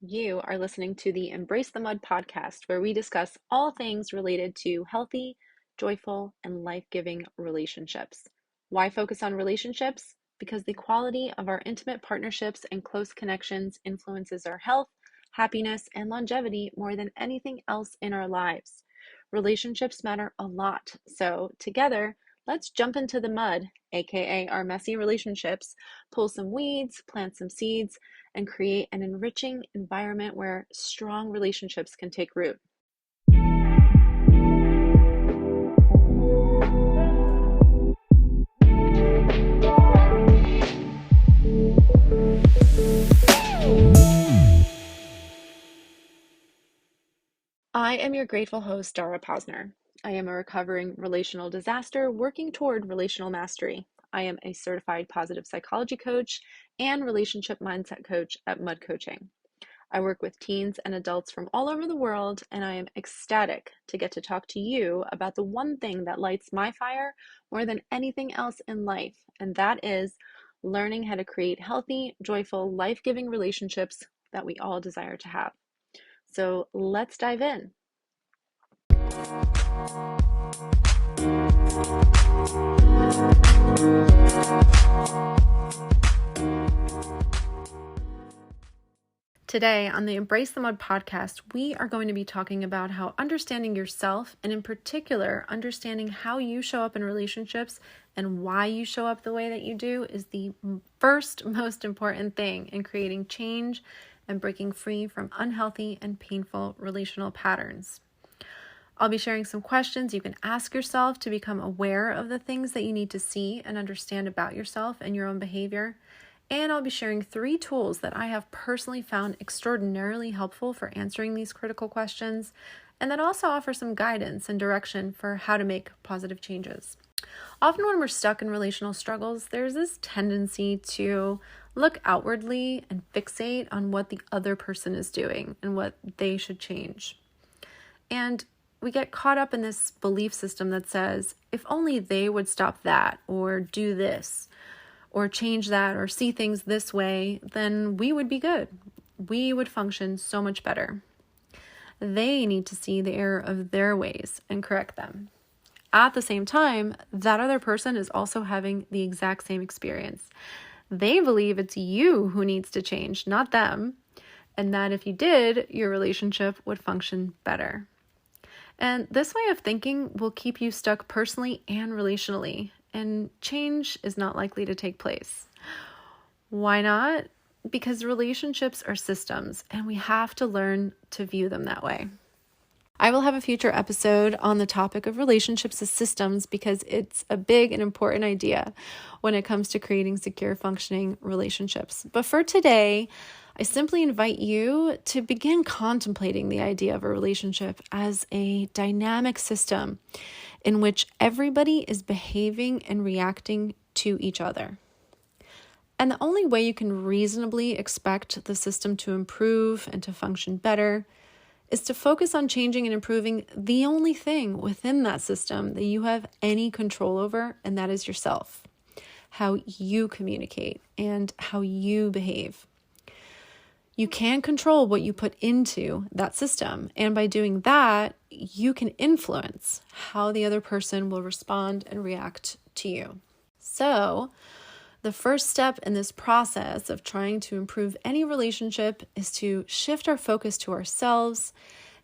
You are listening to the Embrace the Mud podcast, where we discuss all things related to healthy, joyful, and life giving relationships. Why focus on relationships? Because the quality of our intimate partnerships and close connections influences our health, happiness, and longevity more than anything else in our lives. Relationships matter a lot. So, together, let's jump into the mud, aka our messy relationships, pull some weeds, plant some seeds, and create an enriching environment where strong relationships can take root. I am your grateful host, Dara Posner. I am a recovering relational disaster working toward relational mastery. I am a certified positive psychology coach and relationship mindset coach at Mud Coaching. I work with teens and adults from all over the world, and I am ecstatic to get to talk to you about the one thing that lights my fire more than anything else in life, and that is learning how to create healthy, joyful, life giving relationships that we all desire to have. So let's dive in. Today on the Embrace the Mud podcast, we are going to be talking about how understanding yourself, and in particular, understanding how you show up in relationships and why you show up the way that you do, is the first most important thing in creating change and breaking free from unhealthy and painful relational patterns. I'll be sharing some questions you can ask yourself to become aware of the things that you need to see and understand about yourself and your own behavior. And I'll be sharing 3 tools that I have personally found extraordinarily helpful for answering these critical questions, and that also offer some guidance and direction for how to make positive changes. Often when we're stuck in relational struggles, there's this tendency to look outwardly and fixate on what the other person is doing and what they should change. And we get caught up in this belief system that says, if only they would stop that or do this, or change that, or see things this way, then we would be good. We would function so much better. They need to see the error of their ways and correct them. At the same time, that other person is also having the exact same experience. They believe it's you who needs to change, not them, and that if you did, your relationship would function better. And this way of thinking will keep you stuck personally and relationally, and change is not likely to take place. Why not? Because relationships are systems, and we have to learn to view them that way. I will have a future episode on the topic of relationships as systems because it's a big and important idea when it comes to creating secure, functioning relationships. But for today, I simply invite you to begin contemplating the idea of a relationship as a dynamic system in which everybody is behaving and reacting to each other. And the only way you can reasonably expect the system to improve and to function better is to focus on changing and improving the only thing within that system that you have any control over, and that is yourself, how you communicate and how you behave. You can control what you put into that system, and by doing that, you can influence how the other person will respond and react to you. So, the first step in this process of trying to improve any relationship is to shift our focus to ourselves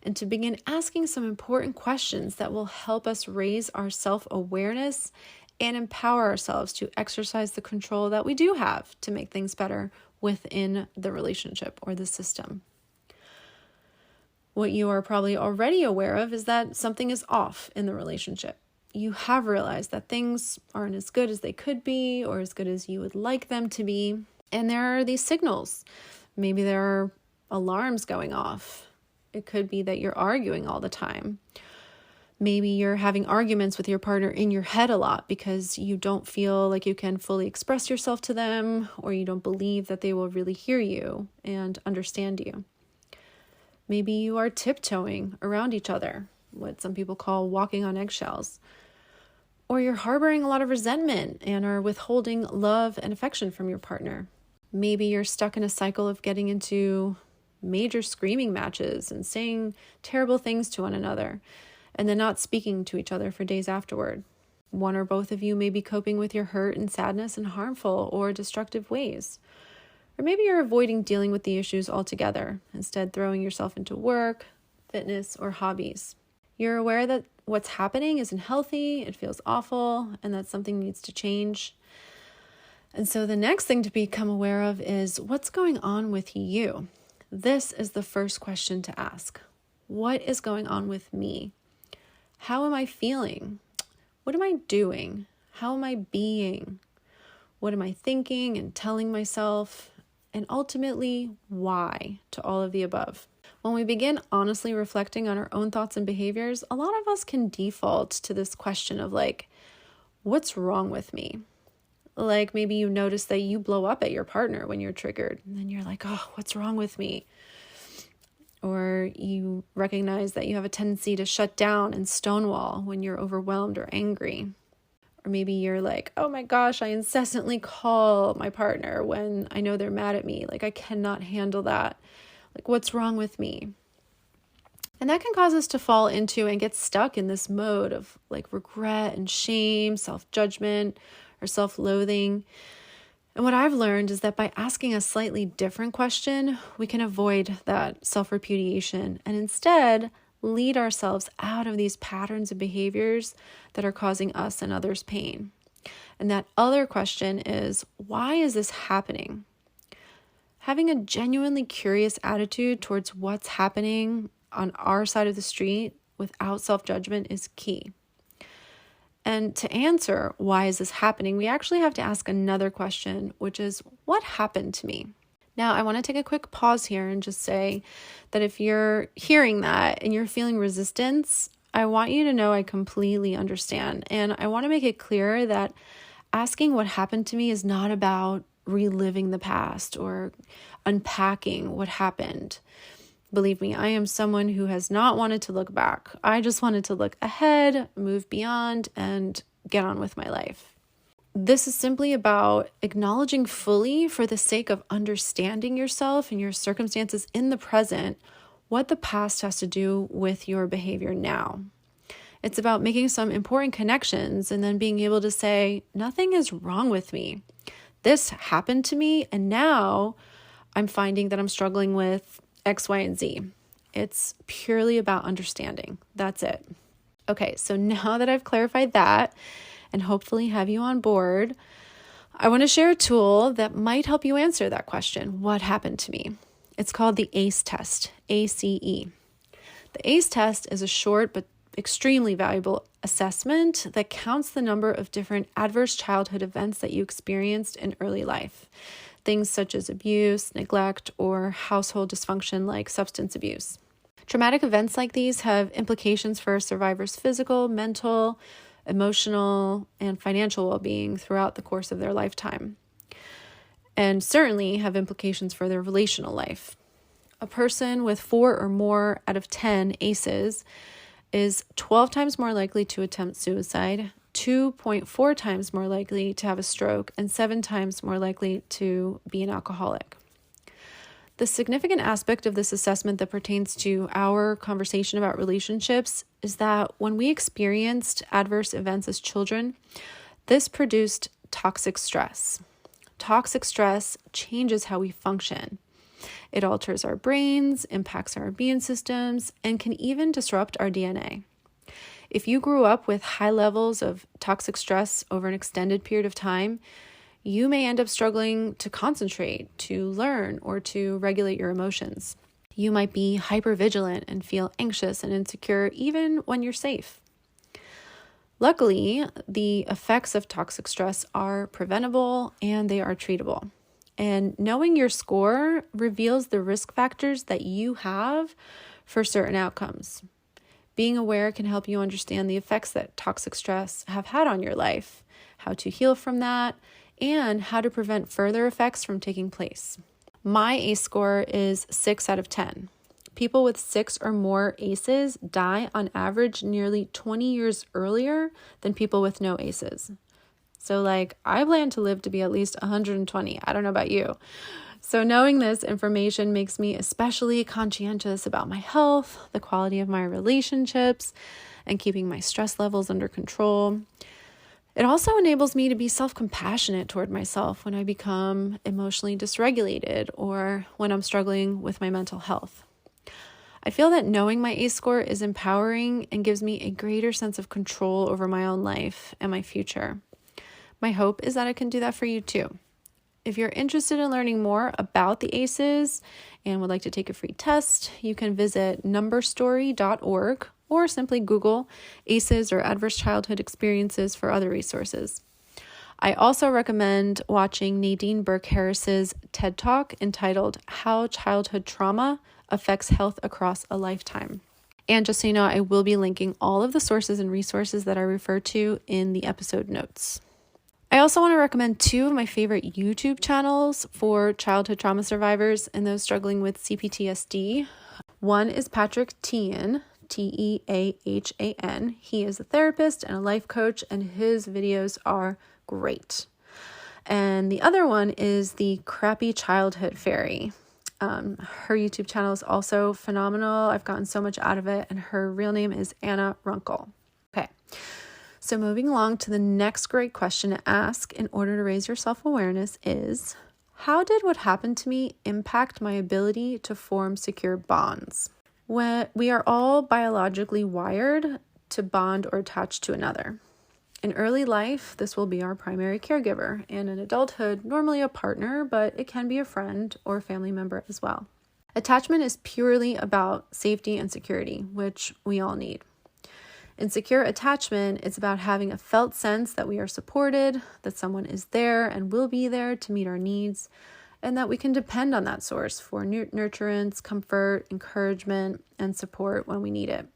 and to begin asking some important questions that will help us raise our self-awareness and empower ourselves to exercise the control that we do have to make things better within the relationship or the system. What you are probably already aware of is that something is off in the relationship. You have realized that things aren't as good as they could be or as good as you would like them to be. And there are these signals. Maybe there are alarms going off. It could be that you're arguing all the time. Maybe you're having arguments with your partner in your head a lot because you don't feel like you can fully express yourself to them, or you don't believe that they will really hear you and understand you. Maybe you are tiptoeing around each other, what some people call walking on eggshells. Or you're harboring a lot of resentment and are withholding love and affection from your partner. Maybe you're stuck in a cycle of getting into major screaming matches and saying terrible things to one another, and then not speaking to each other for days afterward. One or both of you may be coping with your hurt and sadness in harmful or destructive ways. Or maybe you're avoiding dealing with the issues altogether, instead throwing yourself into work, fitness, or hobbies. You're aware that what's happening isn't healthy, it feels awful, and that something needs to change. And so the next thing to become aware of is what's going on with you. This is the first question to ask. What is going on with me? How am I feeling? What am I doing? How am I being? What am I thinking and telling myself? And ultimately, why to all of the above? When we begin honestly reflecting on our own thoughts and behaviors, a lot of us can default to this question of what's wrong with me? Like maybe you notice that you blow up at your partner when you're triggered, and then you're like, oh, what's wrong with me? Or you recognize that you have a tendency to shut down and stonewall when you're overwhelmed or angry. Or maybe you're like, oh my gosh, I incessantly call my partner when I know they're mad at me. I cannot handle that. What's wrong with me? And that can cause us to fall into and get stuck in this mode of regret and shame, self-judgment, or self-loathing. And what I've learned is that by asking a slightly different question, we can avoid that self-repudiation and instead lead ourselves out of these patterns and behaviors that are causing us and others pain. And that other question is, why is this happening? Having a genuinely curious attitude towards what's happening on our side of the street without self-judgment is key. And to answer why is this happening, we actually have to ask another question, which is, what happened to me? Now, I want to take a quick pause here and just say that if you're hearing that and you're feeling resistance, I want you to know I completely understand. And I want to make it clear that asking what happened to me is not about reliving the past or unpacking what happened. Believe me, I am someone who has not wanted to look back. I just wanted to look ahead, move beyond, and get on with my life. This is simply about acknowledging fully, for the sake of understanding yourself and your circumstances in the present, what the past has to do with your behavior now. It's about making some important connections and then being able to say, nothing is wrong with me. This happened to me, and now I'm finding that I'm struggling with X, Y, and Z. It's purely about understanding. That's it. Okay, so now that I've clarified that and hopefully have you on board, I want to share a tool that might help you answer that question, what happened to me? It's called the ACE test, ACE. The ACE test is a short but extremely valuable assessment that counts the number of different adverse childhood events that you experienced in early life. Things such as abuse, neglect, or household dysfunction like substance abuse. Traumatic events like these have implications for a survivor's physical, mental, emotional, and financial well-being throughout the course of their lifetime, and certainly have implications for their relational life. A person with 4 or more out of 10 ACEs is 12 times more likely to attempt suicide, 2.4 times more likely to have a stroke, and 7 times more likely to be an alcoholic. The significant aspect of this assessment that pertains to our conversation about relationships is that when we experienced adverse events as children, this produced toxic stress. Toxic stress changes how we function. It alters our brains, impacts our immune systems, and can even disrupt our DNA. If you grew up with high levels of toxic stress over an extended period of time, you may end up struggling to concentrate, to learn, or to regulate your emotions. You might be hypervigilant and feel anxious and insecure even when you're safe. Luckily, the effects of toxic stress are preventable and they are treatable. And knowing your score reveals the risk factors that you have for certain outcomes. Being aware can help you understand the effects that toxic stress have had on your life, how to heal from that, and how to prevent further effects from taking place. My ACE score is 6 out of 10. People with 6 or more ACEs die on average nearly 20 years earlier than people with no ACEs. So I plan to live to be at least 120. I don't know about you. So knowing this information makes me especially conscientious about my health, the quality of my relationships, and keeping my stress levels under control. It also enables me to be self-compassionate toward myself when I become emotionally dysregulated or when I'm struggling with my mental health. I feel that knowing my ACE score is empowering and gives me a greater sense of control over my own life and my future. My hope is that I can do that for you too. If you're interested in learning more about the ACEs and would like to take a free test, you can visit numberstory.org or simply Google ACEs or adverse childhood experiences for other resources. I also recommend watching Nadine Burke Harris's TED Talk entitled How Childhood Trauma Affects Health Across a Lifetime. And just so you know, I will be linking all of the sources and resources that I refer to in the episode notes. I also want to recommend two of my favorite YouTube channels for childhood trauma survivors and those struggling with CPTSD. One is Patrick Teahan, Teahan. He is a therapist and a life coach, and his videos are great. And the other one is the Crappy Childhood Fairy. Her YouTube channel is also phenomenal. I've gotten so much out of it, and her real name is Anna Runkle. Okay, so moving along to the next great question to ask in order to raise your self-awareness is, how did what happened to me impact my ability to form secure bonds? When we are all biologically wired to bond or attach to another. In early life, this will be our primary caregiver, and in adulthood, normally a partner, but it can be a friend or family member as well. Attachment is purely about safety and security, which we all need. In secure attachment, it's about having a felt sense that we are supported, that someone is there and will be there to meet our needs, and that we can depend on that source for nurturance, comfort, encouragement, and support when we need it.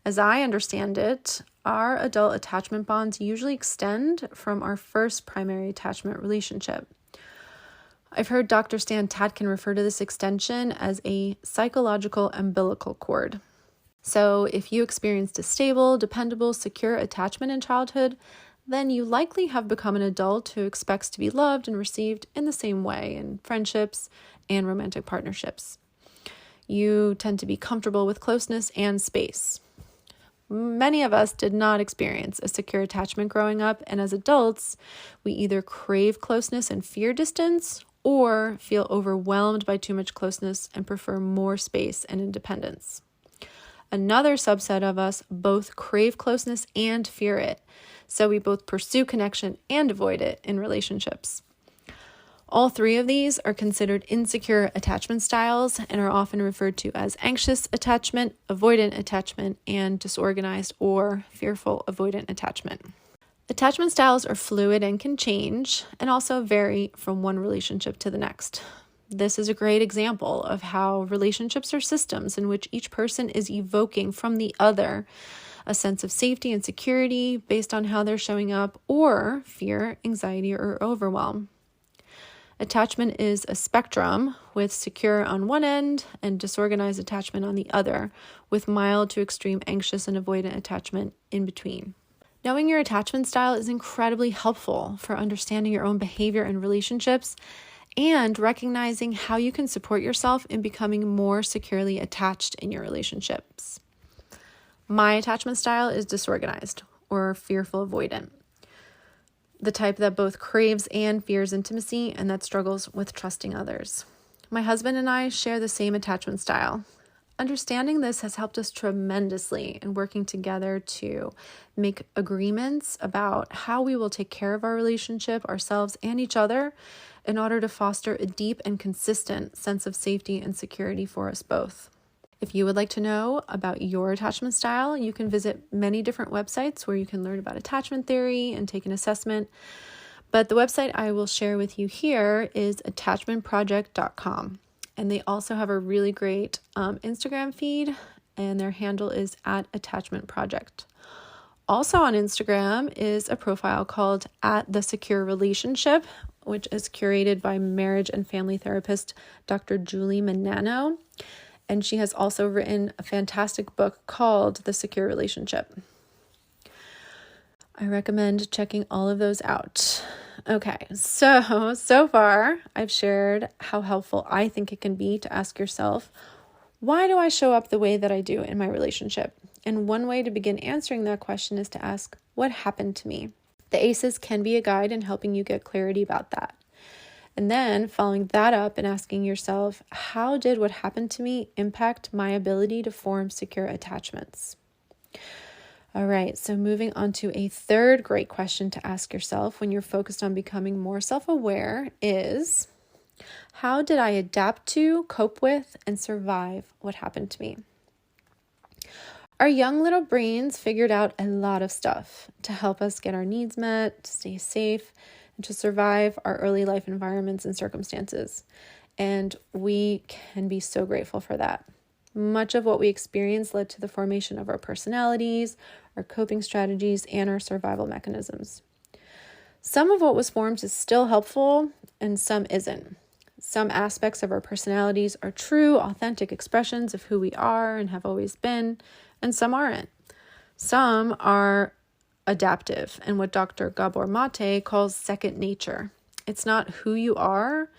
As I understand it, our adult attachment bonds usually extend from our first primary attachment relationship. I've heard Dr. Stan Tatkin refer to this extension as a psychological umbilical cord. So if you experienced a stable, dependable, secure attachment in childhood, then you likely have become an adult who expects to be loved and received in the same way in friendships and romantic partnerships. You tend to be comfortable with closeness and space. Many of us did not experience a secure attachment growing up, and as adults, we either crave closeness and fear distance or feel overwhelmed by too much closeness and prefer more space and independence. Another subset of us both crave closeness and fear it, so we both pursue connection and avoid it in relationships. All three of these are considered insecure attachment styles and are often referred to as anxious attachment, avoidant attachment, and disorganized or fearful avoidant attachment. Attachment styles are fluid and can change and also vary from one relationship to the next. This is a great example of how relationships are systems in which each person is evoking from the other a sense of safety and security based on how they're showing up, or fear, anxiety, or overwhelm. Attachment is a spectrum with secure on one end and disorganized attachment on the other, with mild to extreme anxious and avoidant attachment in between. Knowing your attachment style is incredibly helpful for understanding your own behavior and relationships and recognizing how you can support yourself in becoming more securely attached in your relationships. My attachment style is disorganized or fearful avoidant, the type that both craves and fears intimacy and that struggles with trusting others. My husband and I share the same attachment style. Understanding this has helped us tremendously in working together to make agreements about how we will take care of our relationship, ourselves, and each other in order to foster a deep and consistent sense of safety and security for us both. If you would like to know about your attachment style, you can visit many different websites where you can learn about attachment theory and take an assessment. But the website I will share with you here is attachmentproject.com. And they also have a really great Instagram feed, and their handle is @attachmentproject. Also on Instagram is a profile called @thesecurerelationship, which is curated by marriage and family therapist Dr. Julie Manano. And she has also written a fantastic book called The Secure Relationship. I recommend checking all of those out. Okay, so far I've shared how helpful I think it can be to ask yourself, why do I show up the way that I do in my relationship? And one way to begin answering that question is to ask, what happened to me? The ACEs can be a guide in helping you get clarity about that. And then following that up and asking yourself, how did what happened to me impact my ability to form secure attachments? All right, so moving on to a third great question to ask yourself when you're focused on becoming more self-aware is, how did I adapt to, cope with, and survive what happened to me? Our young little brains figured out a lot of stuff to help us get our needs met, to stay safe, and to survive our early life environments and circumstances. And we can be so grateful for that. Much of what we experience led to the formation of our personalities, our coping strategies, and our survival mechanisms. Some of what was formed is still helpful, and some isn't. Some aspects of our personalities are true, authentic expressions of who we are and have always been, and some aren't. Some are adaptive, and what Dr. Gabor Mate calls second nature. It's not who you are.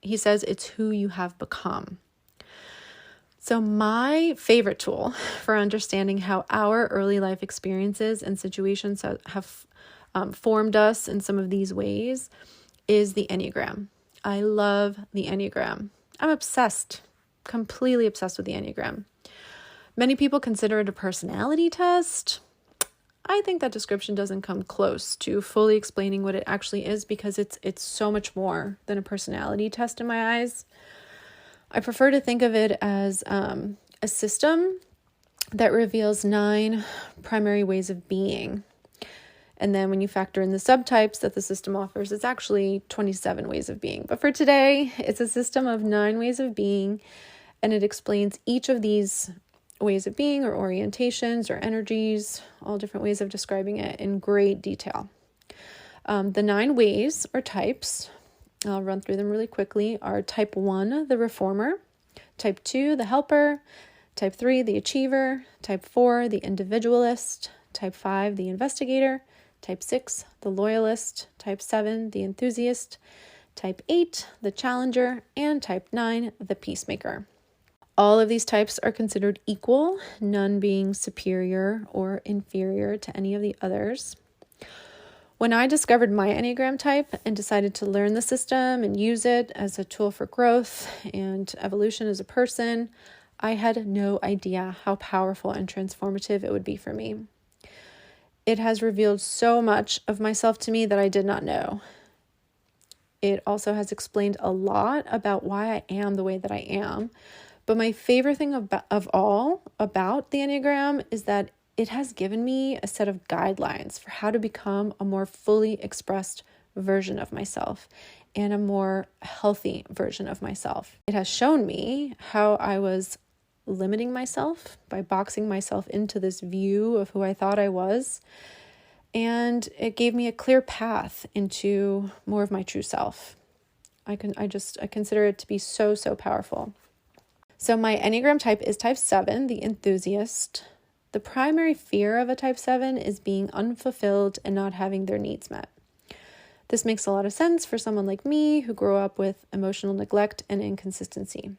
He says it's who you have become. So my favorite tool for understanding how our early life experiences and situations have formed us in some of these ways is the Enneagram. I love the Enneagram. I'm obsessed, completely obsessed with the Enneagram. Many people consider it a personality test. I think that description doesn't come close to fully explaining what it actually is because it's so much more than a personality test in my eyes. I prefer to think of it as a system that reveals 9 primary ways of being. And then when you factor in the subtypes that the system offers, it's actually 27 ways of being. But for today, it's a system of 9 ways of being, and it explains each of these ways of being or orientations or energies, all different ways of describing it in great detail. The 9 ways or types, I'll run through them really quickly, are type 1, the reformer, type 2, the helper, type 3, the achiever, type 4, the individualist, type 5, the investigator, type 6, the loyalist, type 7, the enthusiast, type 8, the challenger, and type 9, the peacemaker. All of these types are considered equal, none being superior or inferior to any of the others. When I discovered my Enneagram type and decided to learn the system and use it as a tool for growth and evolution as a person, I had no idea how powerful and transformative it would be for me. It has revealed so much of myself to me that I did not know. It also has explained a lot about why I am the way that I am. But my favorite thing of all about the Enneagram is that it has given me a set of guidelines for how to become a more fully expressed version of myself and a more healthy version of myself. It has shown me how I was limiting myself by boxing myself into this view of who I thought I was. And it gave me a clear path into more of my true self. I consider it to be so powerful. So my Enneagram type is type 7, the enthusiast. The primary fear of a type 7 is being unfulfilled and not having their needs met. This makes a lot of sense for someone like me who grew up with emotional neglect and inconsistency.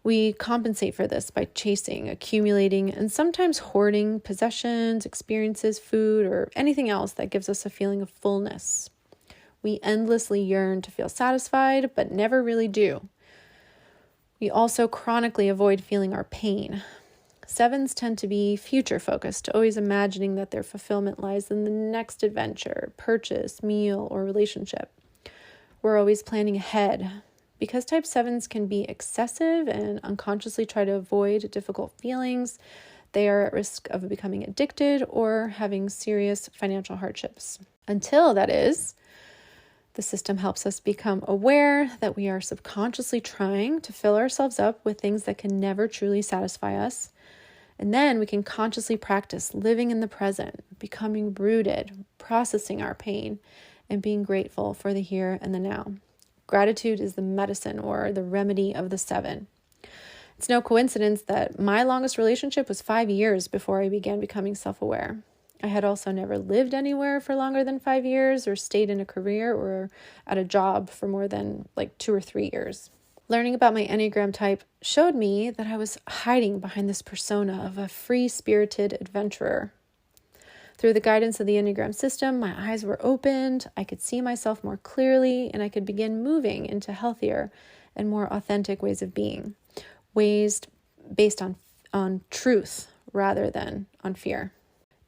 We compensate for this by chasing, accumulating, and sometimes hoarding possessions, experiences, food, or anything else that gives us a feeling of fullness. We endlessly yearn to feel satisfied, but never really do. We also chronically avoid feeling our pain. 7s tend to be future-focused, always imagining that their fulfillment lies in the next adventure, purchase, meal, or relationship. We're always planning ahead. Because type 7s can be excessive and unconsciously try to avoid difficult feelings, they are at risk of becoming addicted or having serious financial hardships. Until, that is, the system helps us become aware that we are subconsciously trying to fill ourselves up with things that can never truly satisfy us. And then we can consciously practice living in the present, becoming rooted, processing our pain, and being grateful for the here and the now. Gratitude is the medicine or the remedy of the 7. It's no coincidence that my longest relationship was 5 years before I began becoming self-aware. I had also never lived anywhere for longer than 5 years or stayed in a career or at a job for more than 2 or 3 years. Learning about my Enneagram type showed me that I was hiding behind this persona of a free-spirited adventurer. Through the guidance of the Enneagram system, my eyes were opened, I could see myself more clearly, and I could begin moving into healthier and more authentic ways of being, ways based on truth rather than on fear.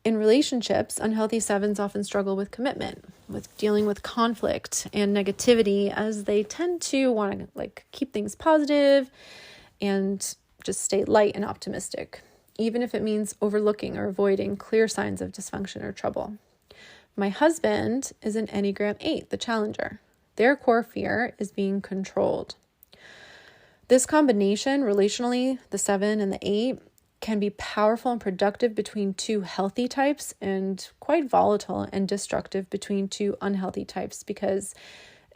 In relationships, unhealthy sevens often struggle with commitment, with dealing with conflict and negativity, as they tend to want to keep things positive and just stay light and optimistic, even if it means overlooking or avoiding clear signs of dysfunction or trouble. My husband is an Enneagram 8, the challenger. Their core fear is being controlled. This combination, relationally, the 7 and the 8, can be powerful and productive between two healthy types and quite volatile and destructive between two unhealthy types, because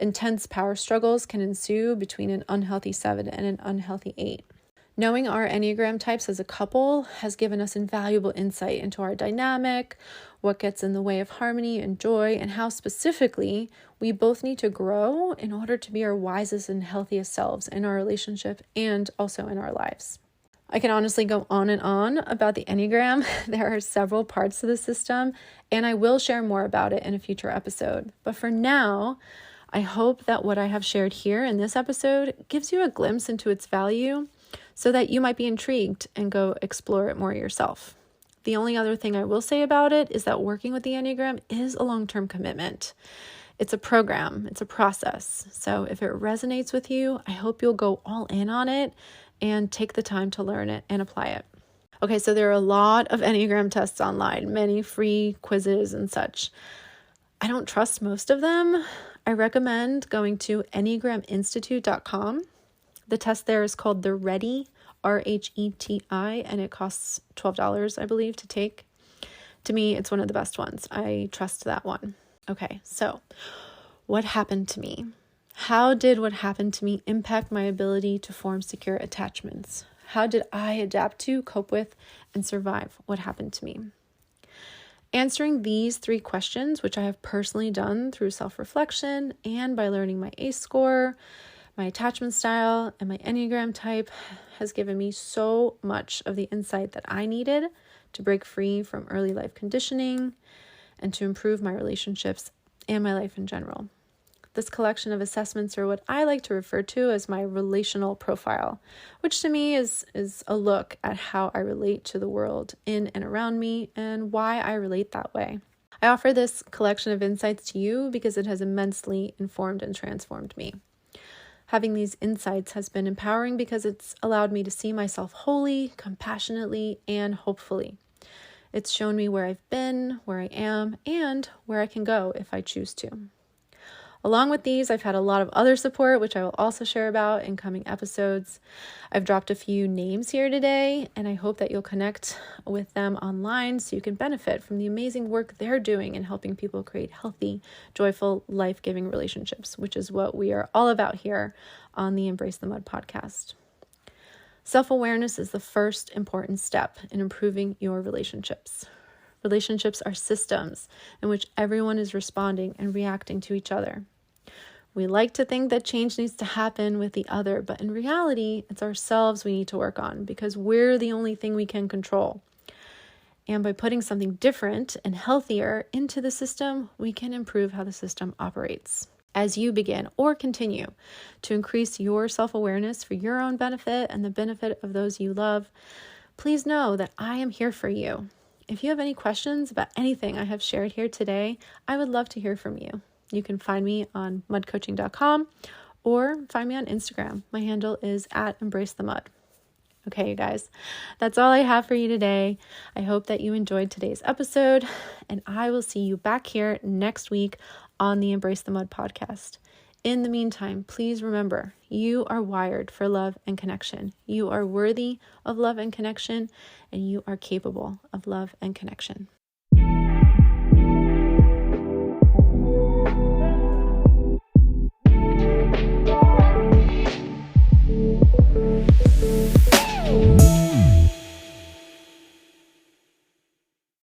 intense power struggles can ensue between an unhealthy 7 and an unhealthy 8. Knowing our Enneagram types as a couple has given us invaluable insight into our dynamic, what gets in the way of harmony and joy, and how specifically we both need to grow in order to be our wisest and healthiest selves in our relationship and also in our lives. I can honestly go on and on about the Enneagram. There are several parts to the system, and I will share more about it in a future episode. But for now, I hope that what I have shared here in this episode gives you a glimpse into its value so that you might be intrigued and go explore it more yourself. The only other thing I will say about it is that working with the Enneagram is a long-term commitment. It's a program, it's a process. So if it resonates with you, I hope you'll go all in on it and take the time to learn it and apply it. Okay, so there are a lot of Enneagram tests online, many free quizzes and such. I don't trust most of them. I recommend going to enneagraminstitute.com. The test there is called the RHETI, RHETI, and it costs $12, I believe, to take. To me, it's one of the best ones. I trust that one. Okay, so what happened to me? How did what happened to me impact my ability to form secure attachments? How did I adapt to, cope with, and survive what happened to me? Answering these 3 questions, which I have personally done through self-reflection and by learning my ACE score, my attachment style, and my Enneagram type, has given me so much of the insight that I needed to break free from early life conditioning and to improve my relationships and my life in general. This collection of assessments are what I like to refer to as my relational profile, which to me is a look at how I relate to the world in and around me and why I relate that way. I offer this collection of insights to you because it has immensely informed and transformed me. Having these insights has been empowering because it's allowed me to see myself wholly, compassionately, and hopefully. It's shown me where I've been, where I am, and where I can go if I choose to. Along with these, I've had a lot of other support, which I will also share about in coming episodes. I've dropped a few names here today, and I hope that you'll connect with them online so you can benefit from the amazing work they're doing in helping people create healthy, joyful, life-giving relationships, which is what we are all about here on the Embrace the Mud podcast. Self-awareness is the first important step in improving your relationships. Relationships are systems in which everyone is responding and reacting to each other. We like to think that change needs to happen with the other, but in reality, it's ourselves we need to work on because we're the only thing we can control. And by putting something different and healthier into the system, we can improve how the system operates. As you begin or continue to increase your self-awareness for your own benefit and the benefit of those you love, please know that I am here for you. If you have any questions about anything I have shared here today, I would love to hear from you. You can find me on mudcoaching.com or find me on Instagram. My handle is @embracethemud. Okay, you guys, that's all I have for you today. I hope that you enjoyed today's episode, and I will see you back here next week on the Embrace the Mud podcast. In the meantime, please remember, you are wired for love and connection. You are worthy of love and connection, and you are capable of love and connection.